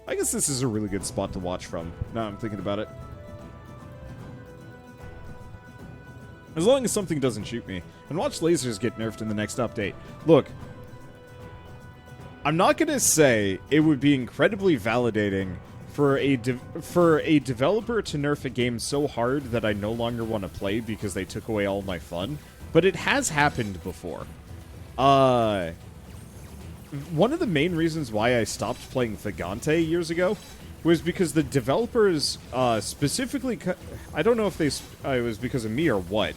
I guess this is a really good spot to watch from, now I'm thinking about it. As long as something doesn't shoot me. And watch lasers get nerfed in the next update. Look, I'm not going to say it would be incredibly validating for a developer to nerf a game so hard that I no longer want to play because they took away all my fun, but it has happened before. One of the main reasons why I stopped playing Vagante years ago was because the developers specifically, I don't know if it was because of me or what,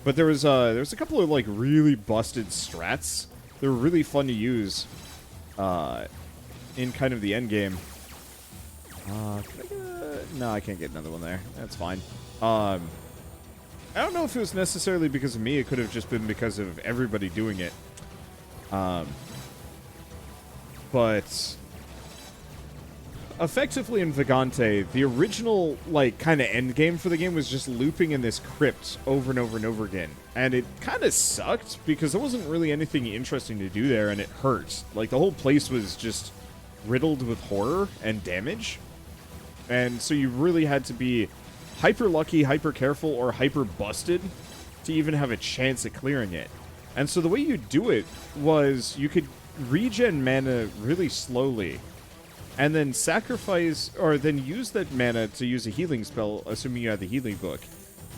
but there was a couple of like really busted strats. They were really fun to use in kind of the end game. No, I can't get another one there. That's fine. I don't know if it was necessarily because of me. It could have just been because of everybody doing it. But effectively in Vagante, the original, like, kind of end game for the game was just looping in this crypt over and over and over again. And it kind of sucked because there wasn't really anything interesting to do there, and it hurt. Like, the whole place was just riddled with horror and damage. And so you really had to be hyper lucky, hyper careful, or hyper busted to even have a chance at clearing it. And so the way you do it was you could regen mana really slowly, and then sacrifice, or then use that mana to use a healing spell, assuming you had the healing book.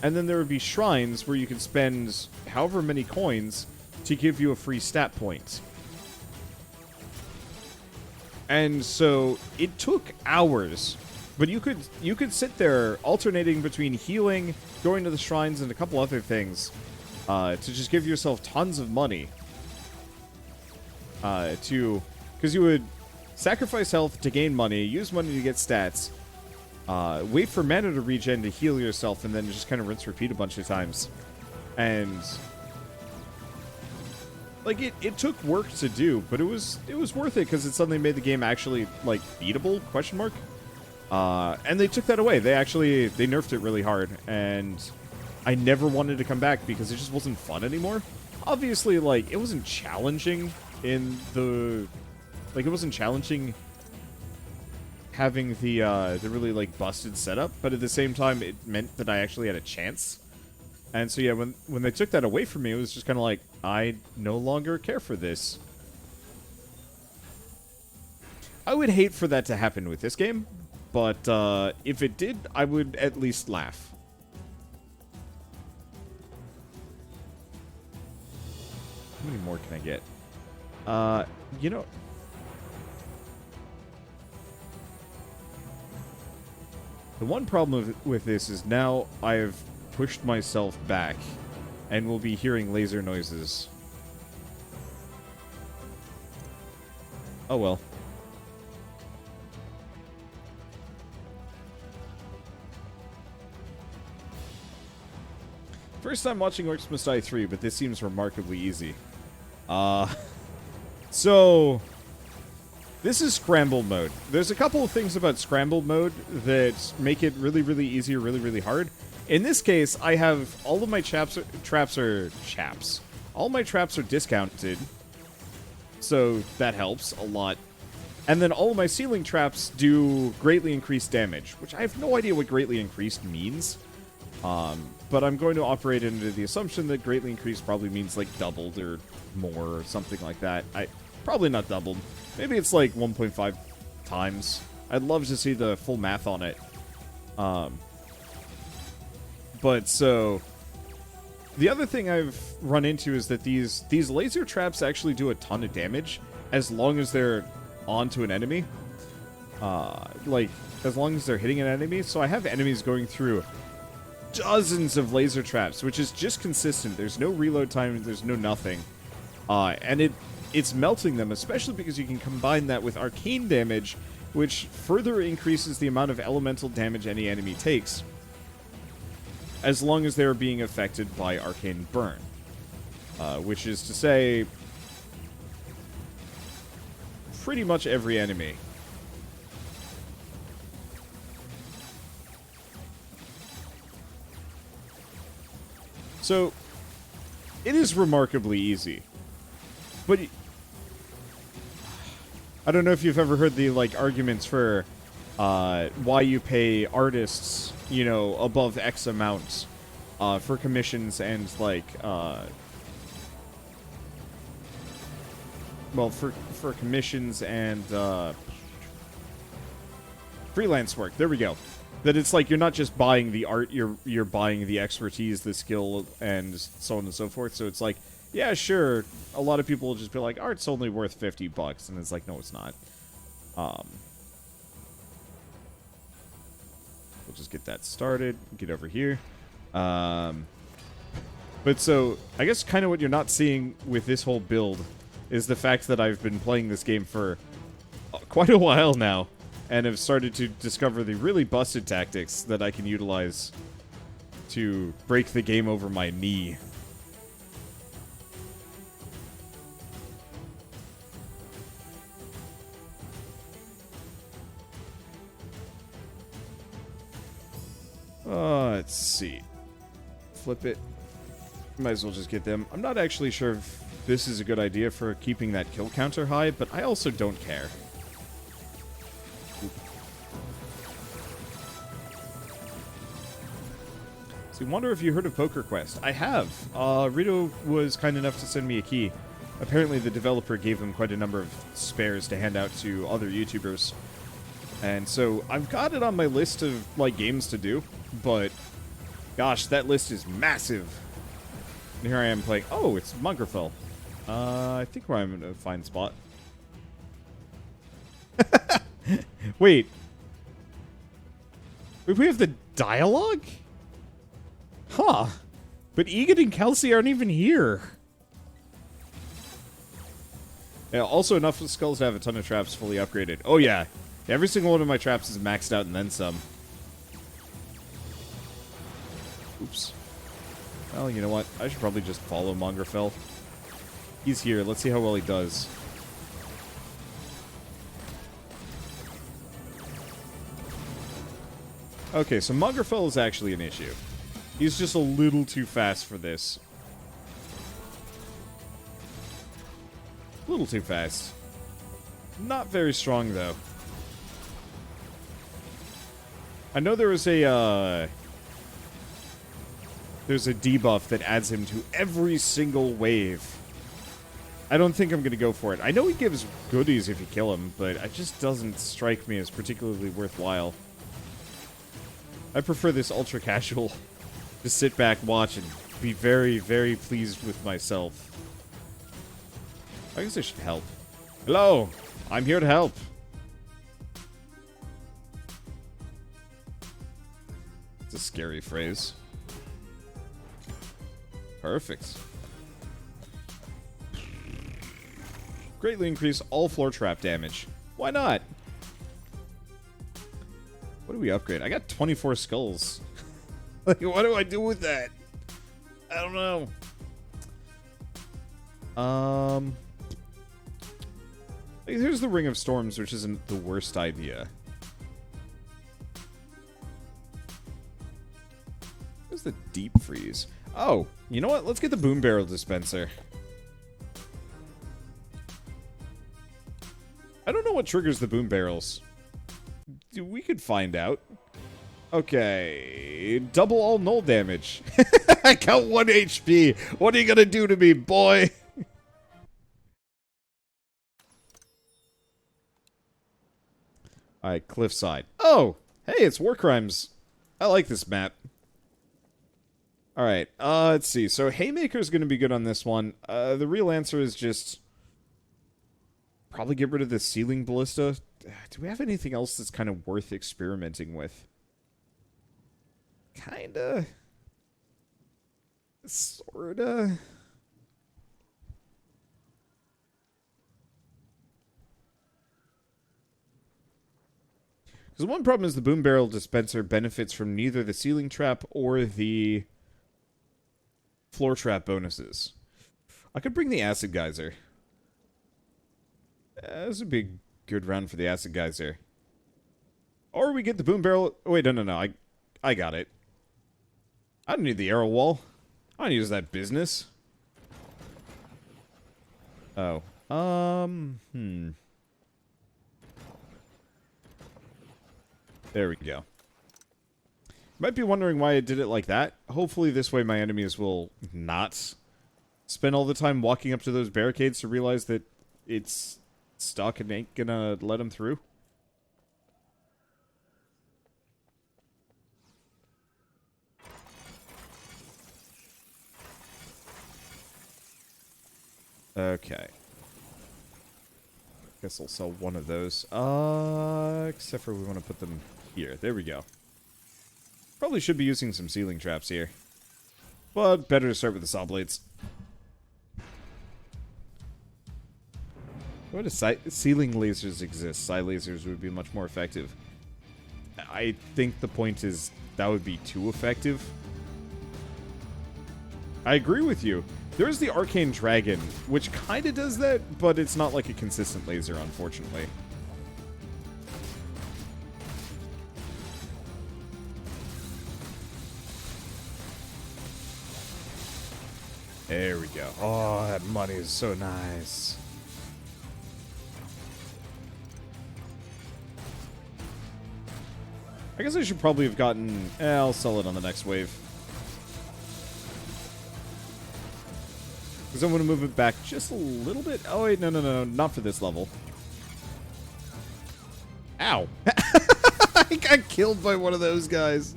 And then there would be shrines where you could spend however many coins to give you a free stat point. And so it took hours, but you could sit there alternating between healing, going to the shrines, and a couple other things to just give yourself tons of money. Because you would sacrifice health to gain money, use money to get stats, wait for mana to regen to heal yourself, and then just kind of rinse repeat a bunch of times. And like it took work to do, but it was worth it because it suddenly made the game actually like beatable ? And they took that away. They nerfed it really hard, and I never wanted to come back because it just wasn't fun anymore. Obviously, like, it wasn't challenging in the... Like, it wasn't challenging having the really, like, busted setup, but at the same time, it meant that I actually had a chance. And so, yeah, when they took that away from me, it was just kind of like, I no longer care for this. I would hate for that to happen with this game, but if it did, I would at least laugh. How many more can I get? You know... The one problem with this is now I've pushed myself back and will be hearing laser noises. Oh well. First time watching Orcs Must Die 3, but this seems remarkably easy. So... This is Scramble mode. There's a couple of things about Scramble mode that make it really, really easy or really, really hard. In this case, I have all of my all my traps are discounted, so that helps a lot. And then all of my ceiling traps do greatly increased damage, which I have no idea what greatly increased means. But I'm going to operate under the assumption that greatly increased probably means like doubled or more or something like that. Probably not doubled. Maybe it's like 1.5 times. I'd love to see the full math on it. But so... The other thing I've run into is that these laser traps actually do a ton of damage as long as they're onto an enemy. Like, as long as they're hitting an enemy. So I have enemies going through dozens of laser traps, which is just consistent. There's no reload time, there's no nothing. And it's melting them, especially because you can combine that with arcane damage, which further increases the amount of elemental damage any enemy takes, as long as they're being affected by arcane burn. Which is to say, pretty much every enemy. So, it is remarkably easy. But I don't know if you've ever heard the, like, arguments for why you pay artists, you know, above X amount for commissions and, like, well, for commissions and freelance work. There we go. That it's like you're not just buying the art, you're buying the expertise, the skill, and so on and so forth. So it's like, yeah, sure. A lot of people will just be like, art's only worth $50, and it's like, no, it's not. We'll just get that started. Get over here. But so I guess kind of what you're not seeing with this whole build is the fact that I've been playing this game for quite a while now, and have started to discover the really busted tactics that I can utilize to break the game over my knee. Let's see. Flip it. Might as well just get them. I'm not actually sure if this is a good idea for keeping that kill counter high, but I also don't care. So, wonder if you heard of Poker Quest. I have. Rito was kind enough to send me a key. Apparently, the developer gave him quite a number of spares to hand out to other YouTubers. And so, I've got it on my list of, like, games to do, but gosh, that list is massive. And here I am playing. Oh, it's Mongrel. I think where I'm in a fine spot. Wait. We have the dialogue? Huh. But Egan and Kelsey aren't even here. Yeah, also enough skulls to have a ton of traps fully upgraded. Oh yeah. Every single one of my traps is maxed out and then some. Oops. Well, you know what? I should probably just follow Mongrel. He's here. Let's see how well he does. Okay, so Mongrel is actually an issue. He's just a little too fast for this. A little too fast. Not very strong, though. I know there was a, there's a debuff that adds him to every single wave. I don't think I'm going to go for it. I know he gives goodies if you kill him, but it just doesn't strike me as particularly worthwhile. I prefer this ultra-casual. Just sit back, watch, and be very, very pleased with myself. I guess I should help. Hello! I'm here to help. It's a scary phrase. Perfect. Greatly increase all floor trap damage. Why not? What do we upgrade? I got 24 skulls. Like, what do I do with that? I don't know. Here's the Ring of Storms, which isn't the worst idea. Where's the Deep Freeze? Oh, you know what? Let's get the Boom Barrel Dispenser. I don't know what triggers the boom barrels. We could find out. Okay. Double all null damage. I got 1 HP. What are you gonna do to me, boy? Alright, Cliffside. Oh! Hey, it's War Crimes. I like this map. Alright, let's see. So, Haymaker's gonna be good on this one. The real answer is just probably get rid of the ceiling ballista. Do we have anything else that's kind of worth experimenting with? Kinda. Sorta. Because one problem is the boom barrel dispenser benefits from neither the ceiling trap or the floor trap bonuses. I could bring the acid geyser. This would be a good round for the acid geyser. Or we get the boom barrel. Oh, wait, no. I got it. I don't need the arrow wall. I don't use that business. Oh. There we go. Might be wondering why I did it like that. Hopefully this way my enemies will not spend all the time walking up to those barricades to realize that it's stuck and ain't gonna let them through. Okay. Guess I'll sell one of those. Except for we want to put them here. There we go. Probably should be using some ceiling traps here. But better to start with the saw blades. What if ceiling lasers exist? Side lasers would be much more effective. I think the point is that would be too effective. I agree with you. There's the Arcane Dragon, which kind of does that, but it's not like a consistent laser, unfortunately. There we go. Oh, that money is so nice. I guess I should probably have gotten... I'll sell it on the next wave. Because I'm going to move it back just a little bit. Oh, wait, no, not for this level. Ow. I got killed by one of those guys.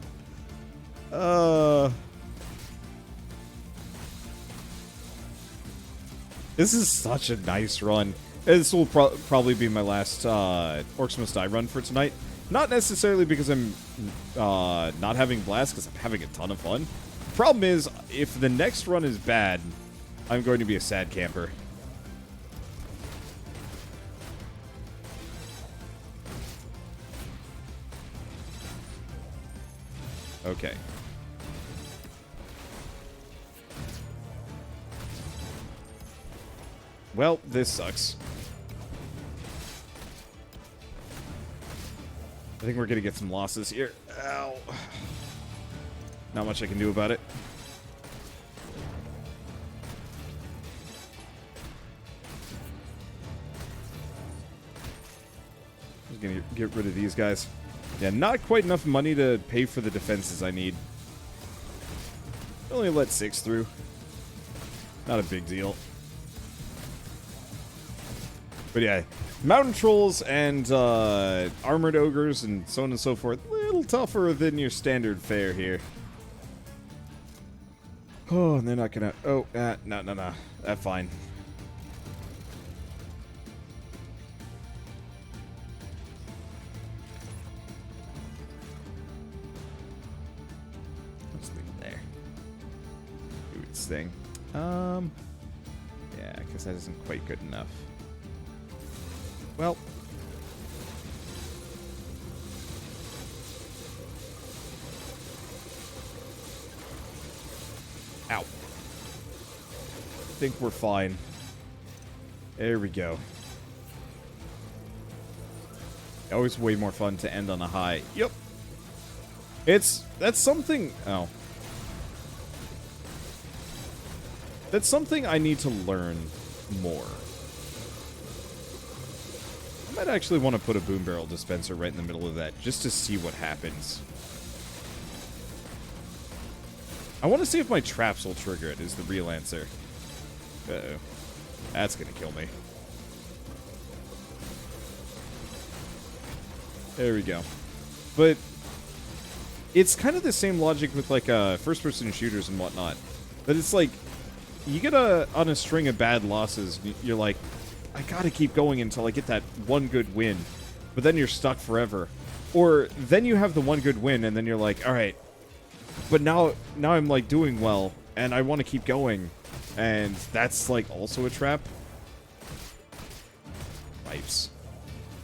This is such a nice run. This will probably be my last Orcs Must Die run for tonight. Not necessarily because I'm not having blast, because I'm having a ton of fun. Problem is, if the next run is bad, I'm going to be a sad camper. Okay. Well, this sucks. I think we're going to get some losses here. Ow. Not much I can do about it. I'm going to get rid of these guys. Yeah, not quite enough money to pay for the defenses I need. Only let 6 through. Not a big deal. But yeah, mountain trolls and armored ogres and so on and so forth, a little tougher than your standard fare here. Oh, and they're not gonna... Oh, no. That's fine. Let's leave it there. Do its thing. Yeah, I guess that isn't quite good enough. Well. Ow. I think we're fine. There we go. Always way more fun to end on a high. Yep. That's something... Oh. That's something I need to learn more. I might actually want to put a boom barrel dispenser right in the middle of that, just to see what happens. I want to see if my traps will trigger it, is the real answer. Uh-oh. That's gonna kill me. There we go. But it's kind of the same logic with, like, first-person shooters and whatnot. But it's like, you get on a string of bad losses, you're like, I gotta keep going until I get that one good win. But then you're stuck forever. Or then you have the one good win, and then you're like, alright. But now I'm, like, doing well, and I want to keep going. And that's, like, also a trap. Pipes.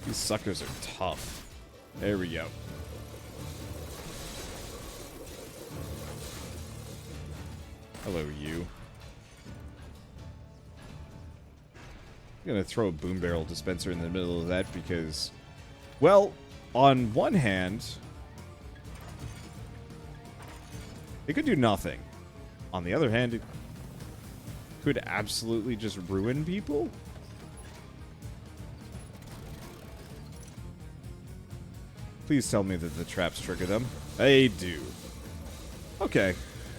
These suckers are tough. There we go. Hello, you. I'm gonna throw a boom barrel dispenser in the middle of that because, well, on one hand, it could do nothing. On the other hand, it could absolutely just ruin people. Please tell me that the traps trigger them. They do. Okay.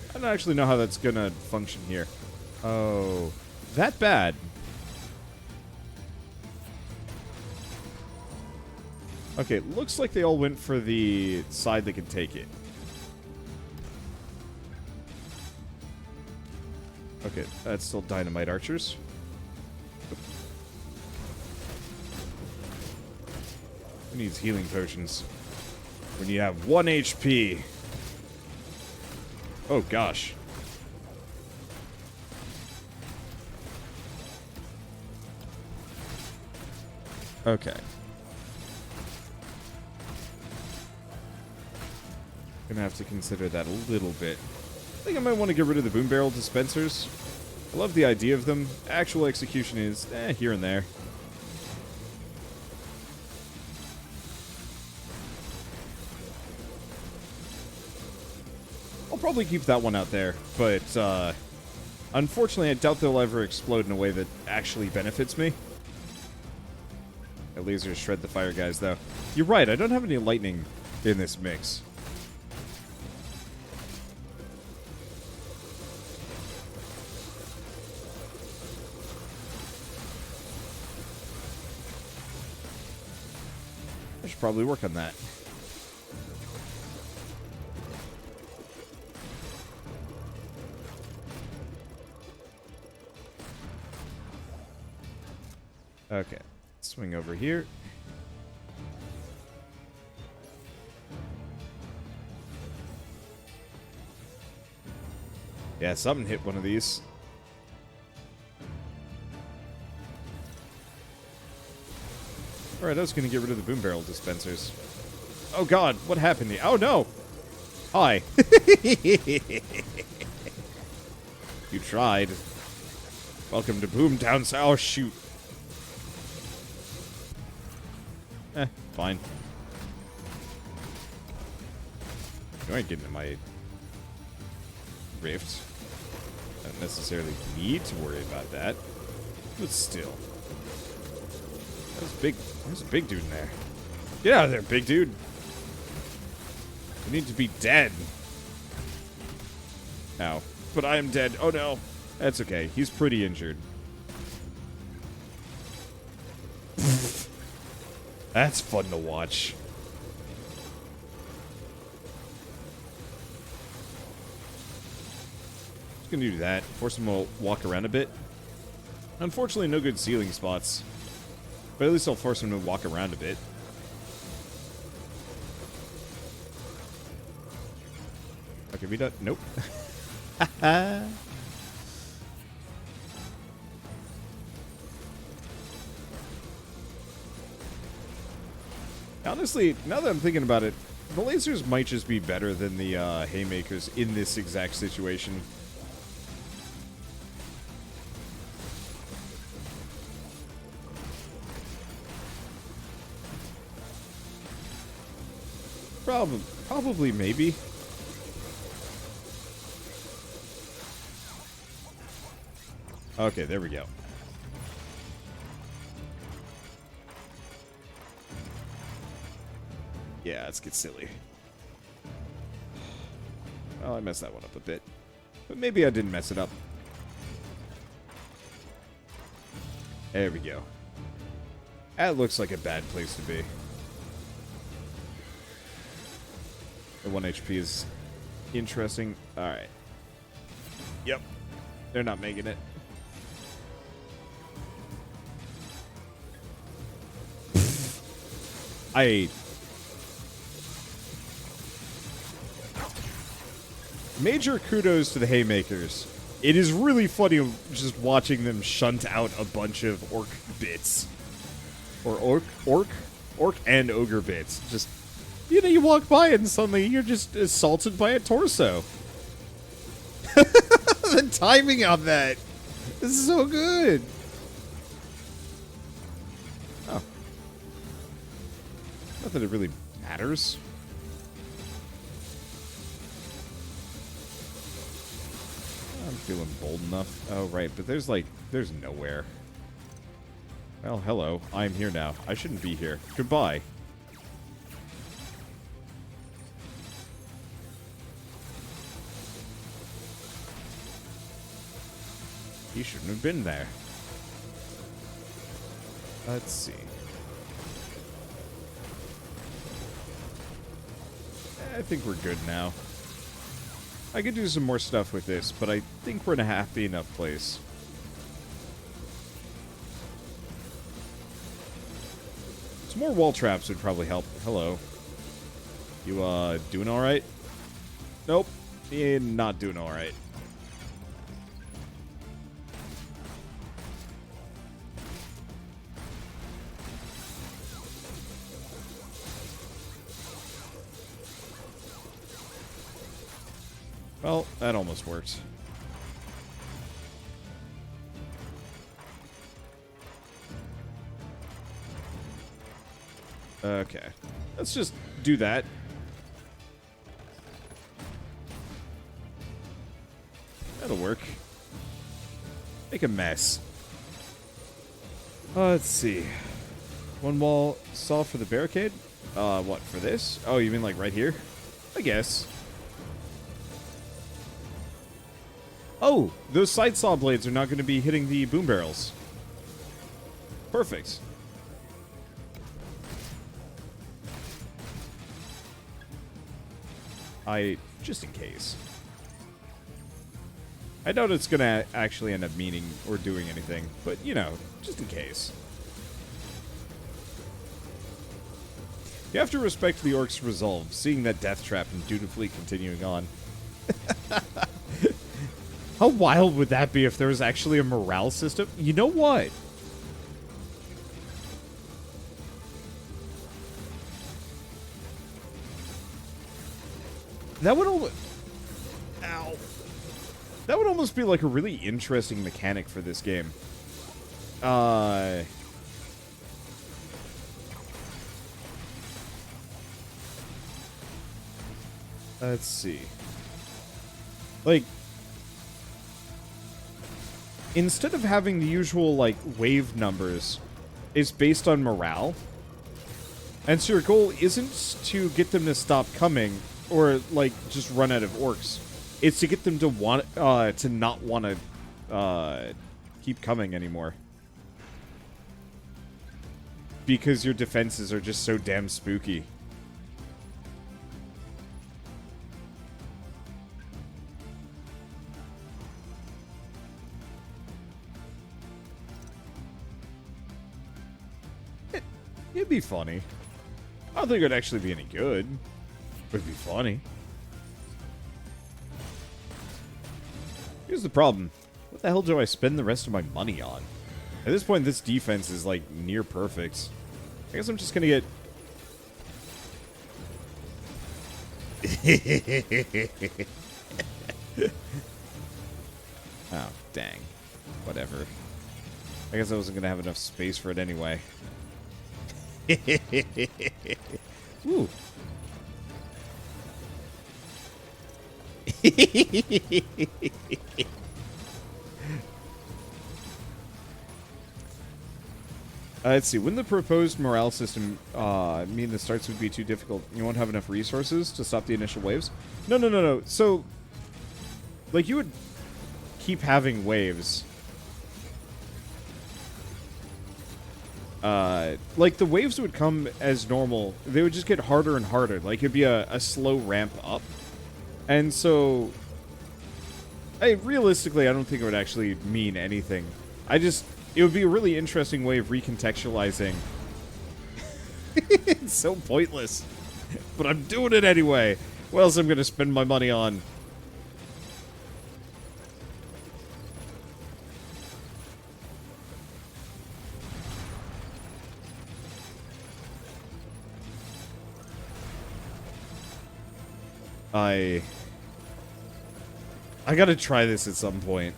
I don't actually know how that's gonna function here. Oh, that bad. Okay, looks like they all went for the side that can take it. Okay, that's still dynamite archers. Who needs healing potions when you have 1 HP? Oh, gosh. Okay. Gonna have to consider that a little bit. I think I might want to get rid of the boom barrel dispensers. I love the idea of them. Actual execution is, here and there. I'll probably keep that one out there, but unfortunately I doubt they'll ever explode in a way that actually benefits me. The lasers shred the fire guys, though. You're right, I don't have any lightning in this mix. I should probably work on that. Okay, swing over here. Yeah, something hit one of these. Alright, I was going to get rid of the boom barrel dispensers. Oh god, what happened to you? Oh no! Hi. You tried. Welcome to Boomtown. Oh shoot. Fine. You ain't getting in my rift. I don't necessarily need to worry about that. But still. There's a big dude in there. Get out of there, big dude. You need to be dead. Ow. But I am dead. Oh no. That's okay. He's pretty injured. That's fun to watch. Just gonna do that. Force him to walk around a bit. Unfortunately, no good ceiling spots. But at least I'll force him to walk around a bit. Okay, we don't. Nope. Honestly, now that I'm thinking about it, the lasers might just be better than the haymakers in this exact situation. Probably, maybe. Okay, there we go. Yeah, let's get silly. Well, I messed that one up a bit. But maybe I didn't mess it up. There we go. That looks like a bad place to be. The 1 HP is interesting. Alright. Yep. They're not making it. Major kudos to the haymakers. It is really funny just watching them shunt out a bunch of orc bits. Or orc and ogre bits. Just, you know, you walk by and suddenly you're just assaulted by a torso. The timing on that is so good. Oh. Not that it really matters. I'm feeling bold enough. Oh, right, but there's nowhere. Well, hello. I'm here now. I shouldn't be here. Goodbye. He shouldn't have been there. Let's see. I think we're good now. I could do some more stuff with this, but I think we're in a happy enough place. Some more wall traps would probably help. Hello. You, doing alright? Nope. You're not doing alright. Well, that almost worked. Okay. Let's just do that. That'll work. Make a mess. Let's see. One wall saw for the barricade? What, for this? Oh, you mean like right here? I guess. Oh, those side saw blades are not going to be hitting the boom barrels. Perfect. Just in case. I doubt it's going to actually end up meaning or doing anything, but, you know, just in case. You have to respect the orcs' resolve, seeing that death trap and dutifully continuing on. How wild would that be if there was actually a morale system? You know what? That would almost... Ow. That would almost be like a really interesting mechanic for this game. Let's see. Like... Instead of having the usual, like, wave numbers, it's based on morale. And so your goal isn't to get them to stop coming, or, like, just run out of orcs. It's to get them to want, to not want to, keep coming anymore. Because your defenses are just so damn spooky. It'd be funny. I don't think it'd actually be any good, but it'd be funny. Here's the problem. What the hell do I spend the rest of my money on? At this point, this defense is, like, near perfect. I guess I'm just gonna get... Oh, dang. Whatever. I guess I wasn't gonna have enough space for it anyway. Ooh. Let's see. Wouldn't the proposed morale system mean the starts would be too difficult? You won't have enough resources to stop the initial waves? No, no, no, no. So, like, you would keep having waves. Like, the waves would come as normal. They would just get harder and harder. Like, it'd be a slow ramp up. And so, realistically, I don't think it would actually mean anything. It would be a really interesting way of recontextualizing. It's so pointless. But I'm doing it anyway. What else am I going to spend my money on? I gotta try this at some point.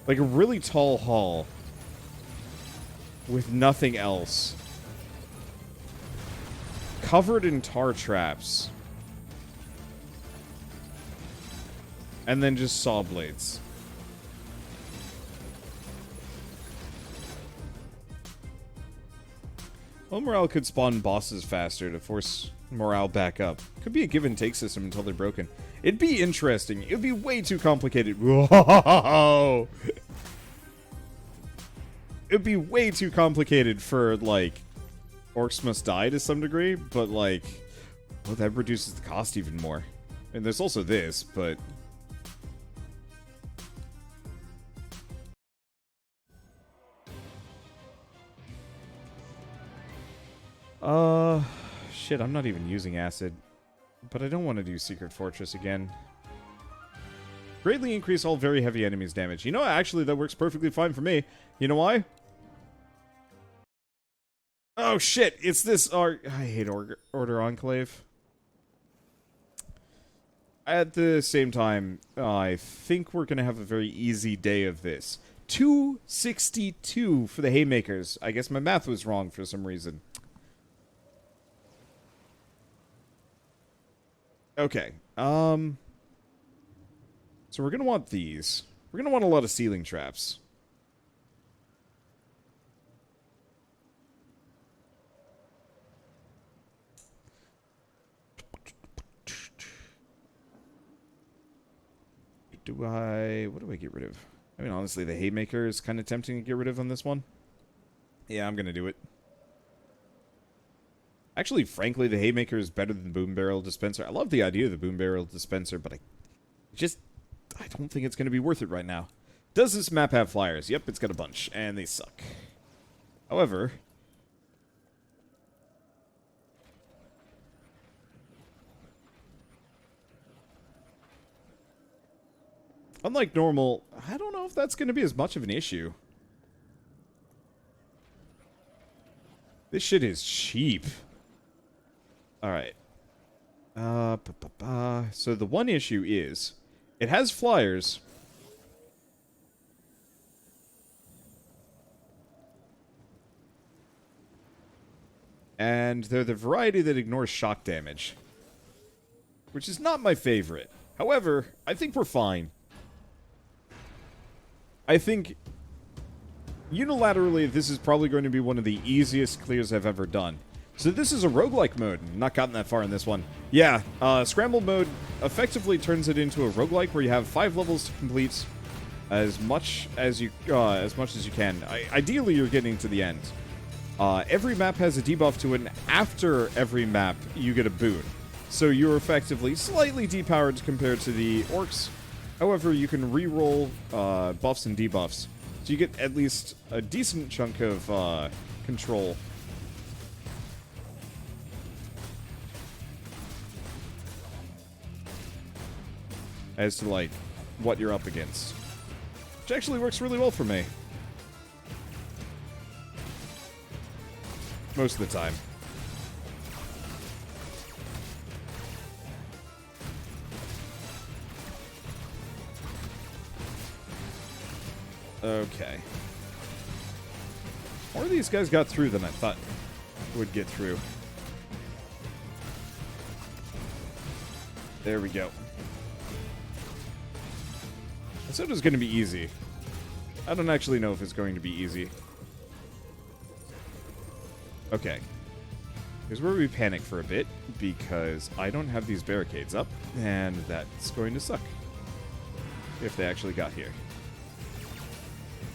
Like a really tall hall with nothing else. Covered in tar traps. And then just saw blades. Well, morale could spawn bosses faster to force morale back up. Could be a give and take system until they're broken. It'd be interesting. It'd be way too complicated. Whoa! it'd be way too complicated for, like, Orcs Must Die to some degree, but, like, well, that reduces the cost even more. And there's also this, but... Shit, I'm not even using acid. But I don't want to do Secret Fortress again. Greatly increase all very heavy enemies' damage. You know, actually, that works perfectly fine for me. You know why? Oh, shit, it's this... I hate Order Enclave. At the same time, I think we're going to have a very easy day of this. 262 for the Haymakers. I guess my math was wrong for some reason. Okay, so we're going to want these. We're going to want a lot of ceiling traps. What do I get rid of? I mean, honestly, the Haymaker is kind of tempting to get rid of on this one. Yeah, I'm going to do it. Actually, frankly, the Haymaker is better than the Boom Barrel Dispenser. I love the idea of the Boom Barrel Dispenser, but I don't think it's going to be worth it right now. Does this map have flyers? Yep, it's got a bunch, and they suck. However... unlike normal, I don't know if that's going to be as much of an issue. This shit is cheap. Alright. So the one issue is, it has flyers. And they're the variety that ignores shock damage. Which is not my favorite. However, I think we're fine. I think, unilaterally, this is probably going to be one of the easiest clears I've ever done. So this is a roguelike mode. Not gotten that far in this one. Yeah, Scramble mode effectively turns it into a roguelike where you have 5 levels to complete as much as you can. Ideally, you're getting to the end. Every map has a debuff to it, and after every map, you get a boon. So you're effectively slightly depowered compared to the orcs. However, you can re-roll buffs and debuffs. So you get at least a decent chunk of control. As to, like, what you're up against. Which actually works really well for me. Most of the time. Okay. More of these guys got through than I thought would get through. There we go. I said it was going to be easy. I don't actually know if it's going to be easy. Okay. Here's where we panic for a bit, because I don't have these barricades up, and that's going to suck. If they actually got here.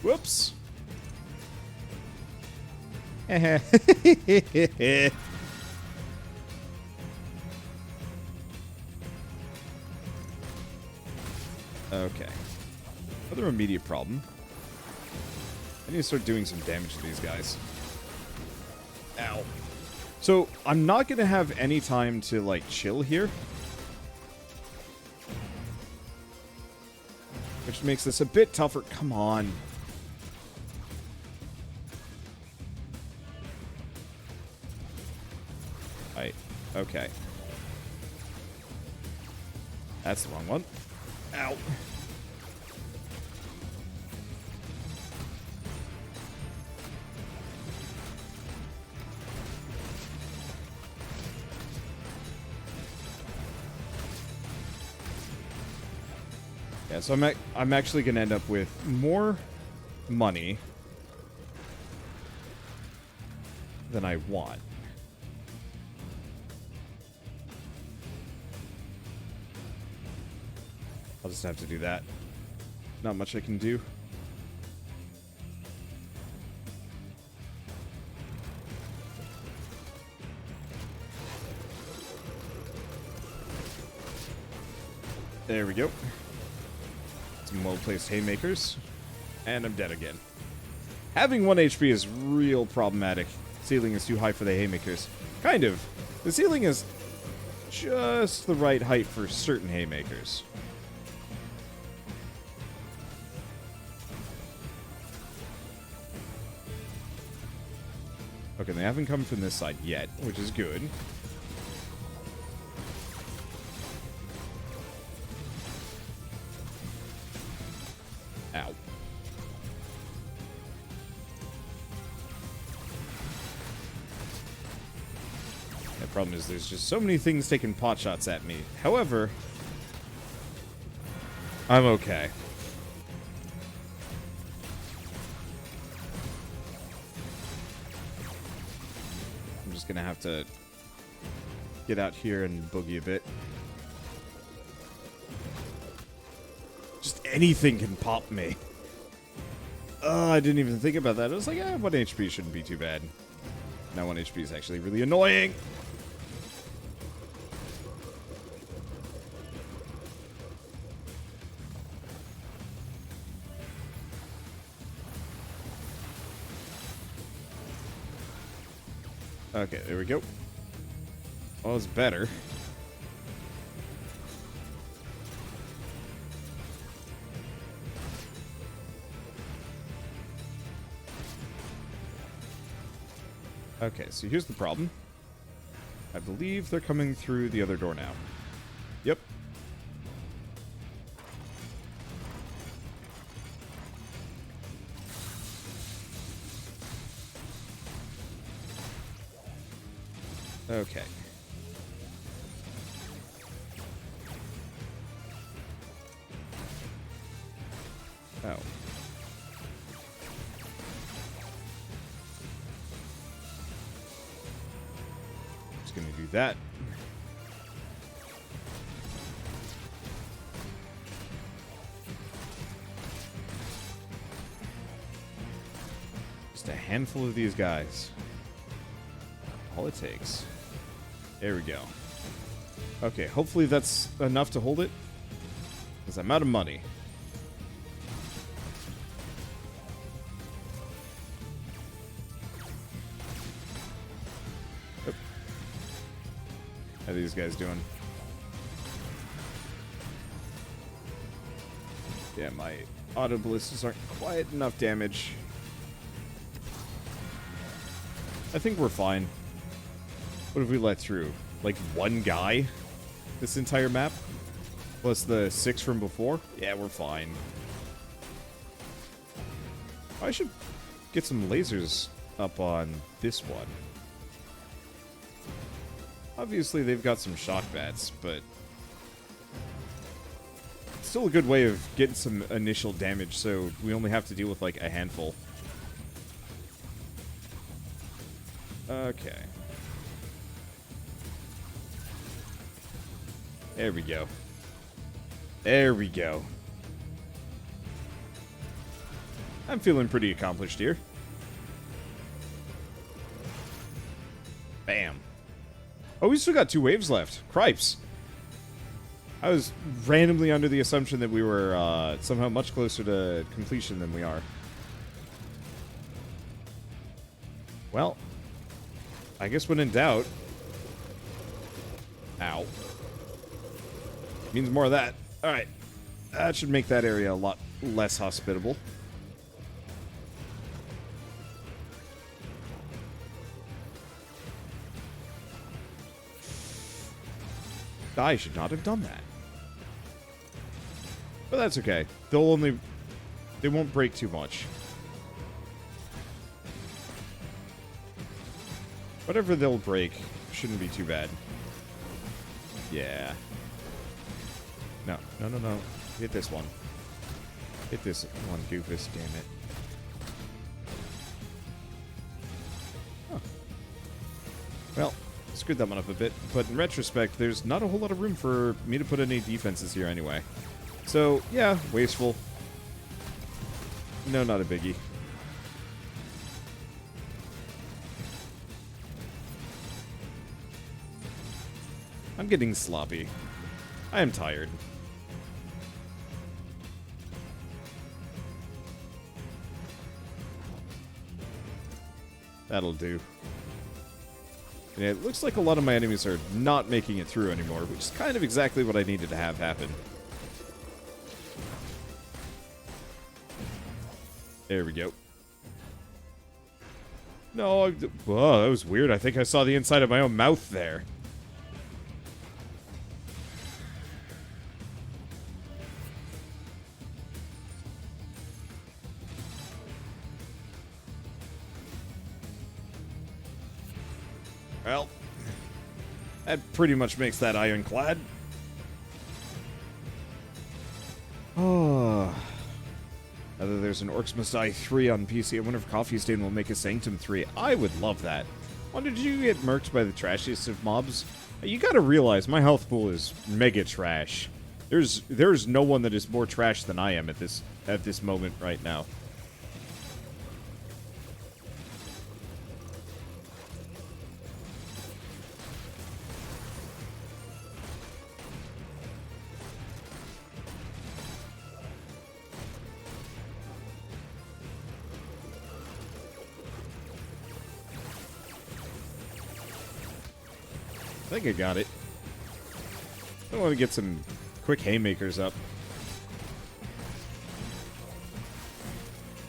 Whoops! Okay. Another immediate problem. I need to start doing some damage to these guys. Ow. So, I'm not going to have any time to, like, chill here. Which makes this a bit tougher. Come on. Right. Okay. That's the wrong one. Ow. Yeah, so I'm actually going to end up with more money than I want. I'll just have to do that. Not much I can do. There we go. Some well-placed haymakers. And I'm dead again. Having 1 HP is real problematic. Ceiling is too high for the haymakers. Kind of. The ceiling is just the right height for certain haymakers. Okay, they haven't come from this side yet, which is good. Ow. The problem is there's just so many things taking pot shots at me. However, I'm okay. I'm just gonna have to get out here and boogie a bit. Just anything can pop me. I didn't even think about that. I was like, 1 HP shouldn't be too bad. Now 1 HP is actually really annoying. Okay, there we go. Oh, it's better. Okay, so here's the problem. I believe they're coming through the other door now. Yep. Okay. Oh. Just gonna do that. Just a handful of these guys. All it takes. There we go. Okay, hopefully that's enough to hold it. Because I'm out of money. Oop. How are these guys doing? Yeah, my auto ballistas aren't quite enough damage. I think we're fine. What have we let through? Like 1 guy? This entire map? Plus the 6 from before? Yeah, we're fine. I should get some lasers up on this one. Obviously, they've got some shock bats, but still a good way of getting some initial damage, so we only have to deal with like a handful. Okay. There we go. There we go. I'm feeling pretty accomplished here. Bam. Oh, we still got 2 waves left. Cripes. I was randomly under the assumption that we were somehow much closer to completion than we are. Well, I guess when in doubt... Ow. Means more of that. Alright. That should make that area a lot less hospitable. I should not have done that. But that's okay. They won't break too much. Whatever they'll break shouldn't be too bad. Yeah. No. Hit this one. Hit this one, Goofus, damn it. Huh. Well, screwed that one up a bit, but in retrospect, there's not a whole lot of room for me to put any defenses here anyway. So, yeah, wasteful. No, not a biggie. I'm getting sloppy. I am tired. That'll do. And it looks like a lot of my enemies are not making it through anymore, which is kind of exactly what I needed to have happen. There we go. No, whoa, that was weird. I think I saw the inside of my own mouth there. Well, that pretty much makes that ironclad. Oh. Either there's an Orcs Must Die 3 on PC. I wonder if Coffee Stain will make a Sanctum 3. I would love that. Wonder, did you get murked by the trashiest of mobs? You gotta realize, my health pool is mega trash. There's no one that is more trash than I am at this moment right now. I think I got it. I want to get some quick haymakers up.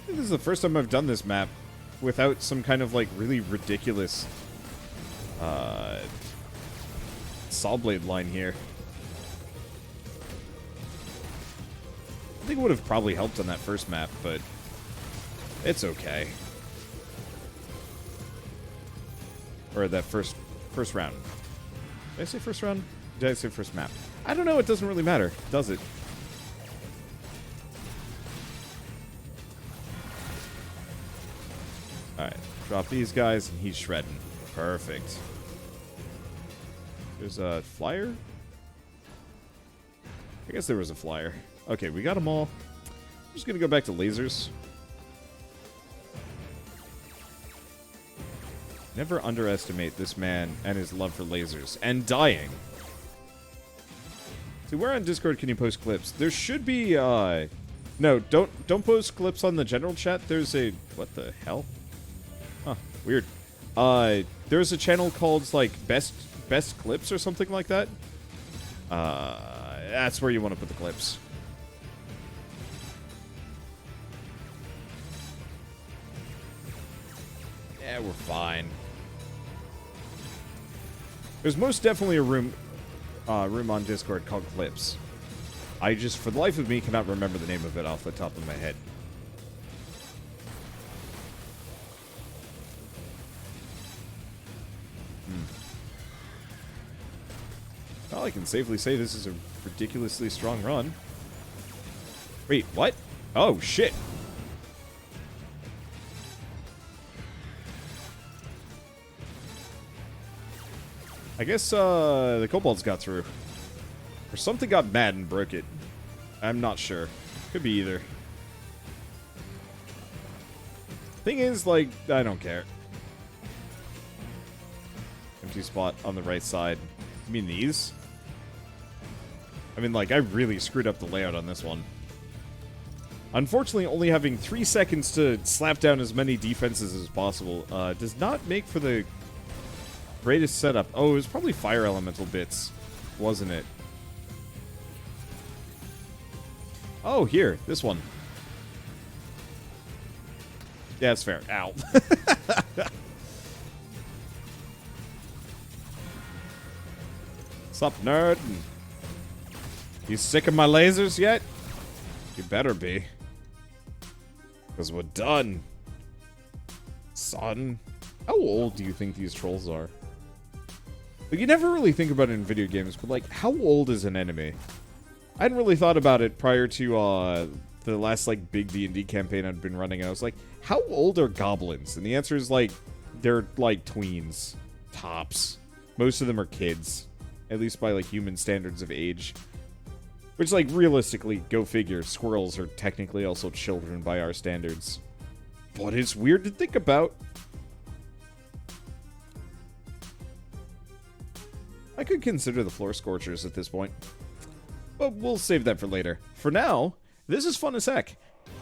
I think this is the first time I've done this map without some kind of, like, really ridiculous saw blade line here. I think it would have probably helped on that first map, but it's okay. Or that first round. Did I say first round? Did I say first map? I don't know, it doesn't really matter, does it? Alright, drop these guys and he's shredding. Perfect. There's a flyer? I guess there was a flyer. Okay, we got them all. I'm just gonna go back to lasers. Never underestimate this man and his love for lasers. And dying. See, where on Discord can you post clips? There should be, no, don't post clips on the general chat. There's a... What the hell? Huh, weird. There's a channel called, like, Best Clips or something like that. That's where you want to put the clips. Yeah, we're fine. There's most definitely a room on Discord called Clips. I just, for the life of me, cannot remember the name of it off the top of my head. Well, I can safely say this is a ridiculously strong run. Wait, what? Oh, shit. I guess, the kobolds got through. Or something got mad and broke it. I'm not sure. Could be either. Thing is, like, I don't care. Empty spot on the right side. You mean these? I mean, like, I really screwed up the layout on this one. Unfortunately, only having 3 seconds to slap down as many defenses as possible does not make for the greatest setup. Oh, it was probably fire elemental bits, wasn't it? Oh, here, this one. Yeah, it's fair. Ow. Sup, nerd? You sick of my lasers yet? You better be. Because we're done. Son. How old do you think these trolls are? Like, you never really think about it in video games, but, like, how old is an enemy? I hadn't really thought about it prior to, the last, like, big D&D campaign I'd been running. I was like, how old are goblins? And the answer is, like, they're, like, tweens. Tops. Most of them are kids. At least by, like, human standards of age. Which, like, realistically, go figure, squirrels are technically also children by our standards. But it's weird to think about. I could consider the floor scorchers at this point. But we'll save that for later. For now, this is fun as heck.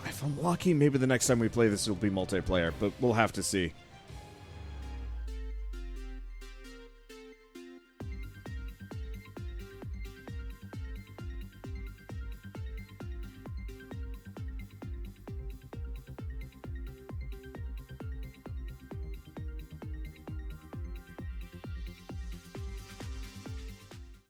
If I'm lucky, maybe the next time we play this will be multiplayer, but we'll have to see.